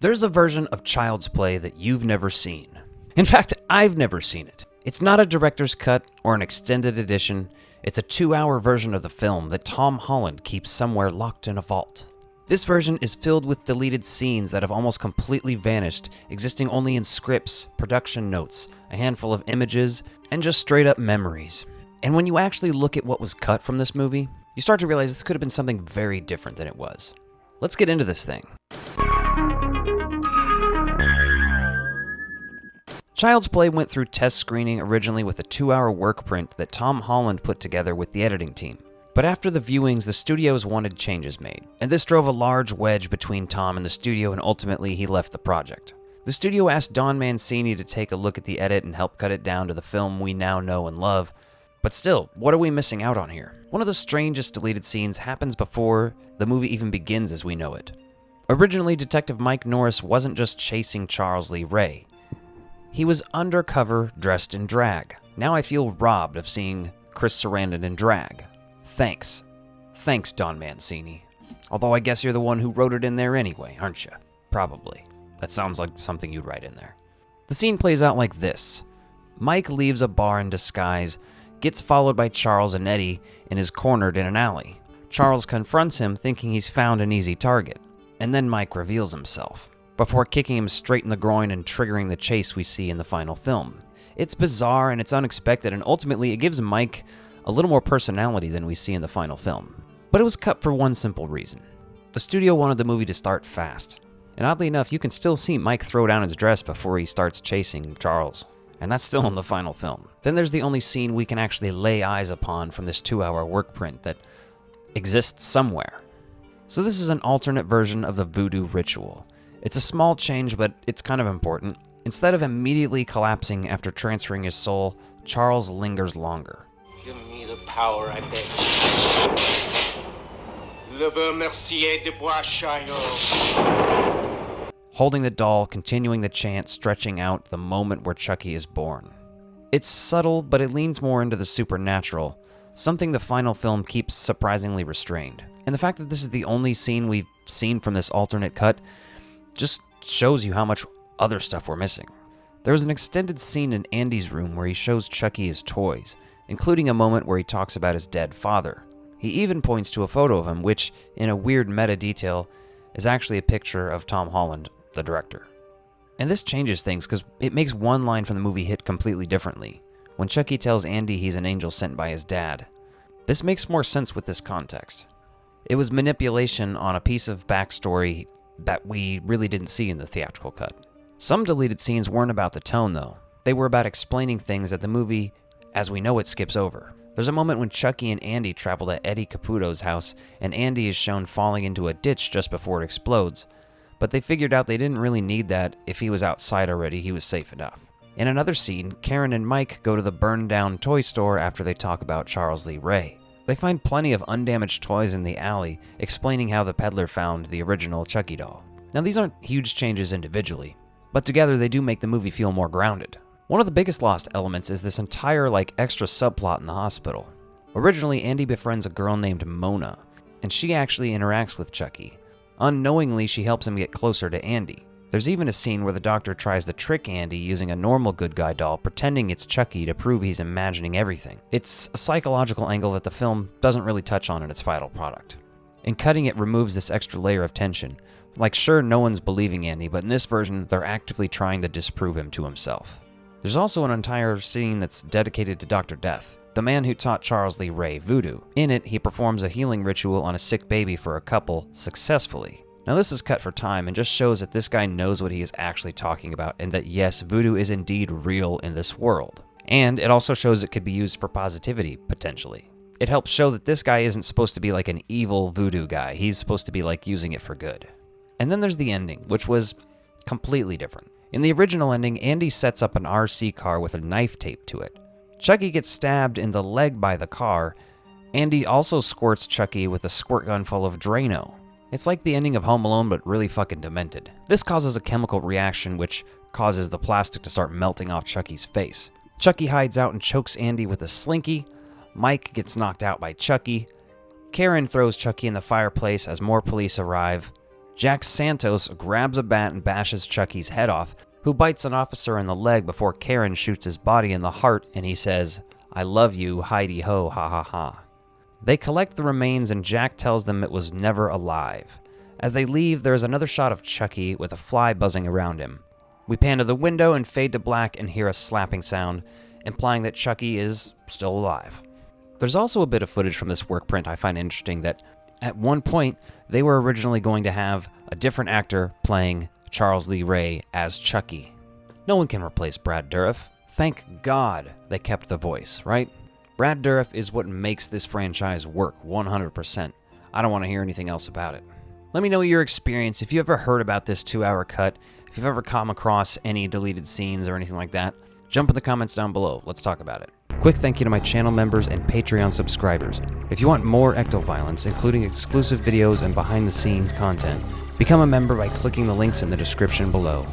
There's a version of Child's Play that you've never seen. In fact, I've never seen it. It's not a director's cut or an extended edition. It's a 2-hour version of the film that Tom Holland keeps somewhere locked in a vault. This version is filled with deleted scenes that have almost completely vanished, existing only in scripts, production notes, a handful of images, and just straight up memories. And when you actually look at what was cut from this movie, you start to realize this could have been something very different than it was. Let's get into this thing. Child's Play went through test screening originally with a 2-hour workprint that Tom Holland put together with the editing team. But after the viewings, the studios wanted changes made, and this drove a large wedge between Tom and the studio, and ultimately he left the project. The studio asked Don Mancini to take a look at the edit and help cut it down to the film we now know and love. But still, what are we missing out on here? One of the strangest deleted scenes happens before the movie even begins as we know it. Originally, Detective Mike Norris wasn't just chasing Charles Lee Ray. He was undercover, dressed in drag. Now I feel robbed of seeing Chris Sarandon in drag. Thanks. Thanks, Don Mancini. Although I guess you're the one who wrote it in there anyway, aren't you? Probably. That sounds like something you'd write in there. The scene plays out like this. Mike leaves a bar in disguise, gets followed by Charles and Eddie, and is cornered in an alley. Charles confronts him, thinking he's found an easy target. And then Mike reveals himself, before kicking him straight in the groin and triggering the chase we see in the final film. It's bizarre and it's unexpected, and ultimately it gives Mike a little more personality than we see in the final film. But it was cut for one simple reason. The studio wanted the movie to start fast. And oddly enough, you can still see Mike throw down his dress before he starts chasing Charles. And that's still in the final film. Then there's the only scene we can actually lay eyes upon from this 2-hour workprint that exists somewhere. So this is an alternate version of the Voodoo ritual. It's a small change, but it's kind of important. Instead of immediately collapsing after transferring his soul, Charles lingers longer. Give me the power, I beg. Le beau mercier de bois chaillot. Holding the doll, continuing the chant, stretching out the moment where Chucky is born. It's subtle, but it leans more into the supernatural, something the final film keeps surprisingly restrained. And the fact that this is the only scene we've seen from this alternate cut just shows you how much other stuff we're missing. There was an extended scene in Andy's room where he shows Chucky his toys, including a moment where he talks about his dead father. He even points to a photo of him, which, in a weird meta detail, is actually a picture of Tom Holland, the director. And this changes things because it makes one line from the movie hit completely differently, when Chucky tells Andy he's an angel sent by his dad. This makes more sense with this context. It was manipulation on a piece of backstory that we really didn't see in the theatrical cut. Some deleted scenes weren't about the tone, though. They were about explaining things that the movie, as we know it, skips over. There's a moment when Chucky and Andy travel to Eddie Caputo's house, and Andy is shown falling into a ditch just before it explodes, but they figured out they didn't really need that. If he was outside already, he was safe enough. In another scene, Karen and Mike go to the burned-down toy store after they talk about Charles Lee Ray. They find plenty of undamaged toys in the alley, explaining how the peddler found the original Chucky doll. Now, these aren't huge changes individually, but together they do make the movie feel more grounded. One of the biggest lost elements is this entire, extra subplot in the hospital. Originally, Andy befriends a girl named Mona, and she actually interacts with Chucky. Unknowingly, she helps him get closer to Andy. There's even a scene where the doctor tries to trick Andy using a normal good guy doll, pretending it's Chucky to prove he's imagining everything. It's a psychological angle that the film doesn't really touch on in its final product. And cutting it removes this extra layer of tension. Sure, no one's believing Andy, but in this version, they're actively trying to disprove him to himself. There's also an entire scene that's dedicated to Dr. Death, the man who taught Charles Lee Ray Voodoo. In it, he performs a healing ritual on a sick baby for a couple successfully. Now this is cut for time and just shows that this guy knows what he is actually talking about, and that yes, voodoo is indeed real in this world. And it also shows it could be used for positivity, potentially. It helps show that this guy isn't supposed to be like an evil voodoo guy. He's supposed to be using it for good. And then there's the ending, which was completely different. In the original ending, Andy sets up an RC car with a knife taped to it. Chucky gets stabbed in the leg by the car. Andy also squirts Chucky with a squirt gun full of Drano. It's like the ending of Home Alone, but really fucking demented. This causes a chemical reaction which causes the plastic to start melting off Chucky's face. Chucky hides out and chokes Andy with a slinky. Mike gets knocked out by Chucky. Karen throws Chucky in the fireplace as more police arrive. Jack Santos grabs a bat and bashes Chucky's head off, who bites an officer in the leg before Karen shoots his body in the heart and he says, "I love you, Heidi ho, ha ha ha." They collect the remains and Jack tells them it was never alive. As they leave, there is another shot of Chucky with a fly buzzing around him. We pan to the window and fade to black and hear a slapping sound, implying that Chucky is still alive. There's also a bit of footage from this work print I find interesting that at one point they were originally going to have a different actor playing Charles Lee Ray as Chucky. No one can replace Brad Dourif. Thank God they kept the voice, right? Brad Dourif is what makes this franchise work 100%. I don't want to hear anything else about it. Let me know your experience. If you ever heard about this 2-hour cut, if you've ever come across any deleted scenes or anything like that, jump in the comments down below. Let's talk about it. Quick thank you to my channel members and Patreon subscribers. If you want more ectoviolence, including exclusive videos and behind-the-scenes content, become a member by clicking the links in the description below.